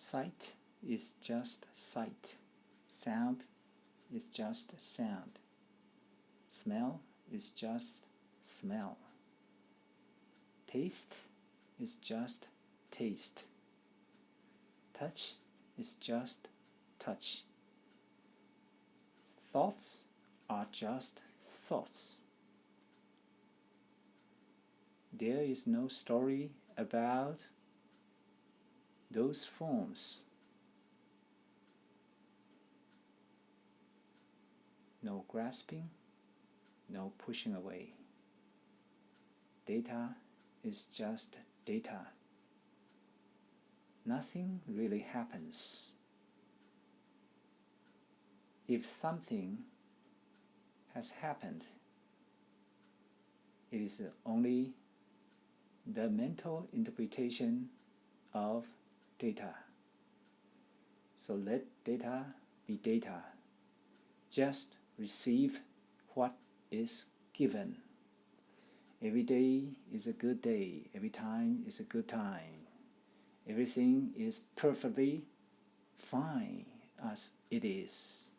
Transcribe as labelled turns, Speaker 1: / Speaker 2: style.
Speaker 1: Sight is just sight. Sound is just sound. Smell is just smell. Taste is just taste. Touch is just touch. Thoughts are just thoughts. There is no story about those forms. No grasping, no pushing away. Data is just data. Nothing really happens. If something has happened, it is only the mental interpretation of data. So let data be data. Just receive what is given. Every day is a good day. Every time is a good time. Everything is perfectly fine as it is.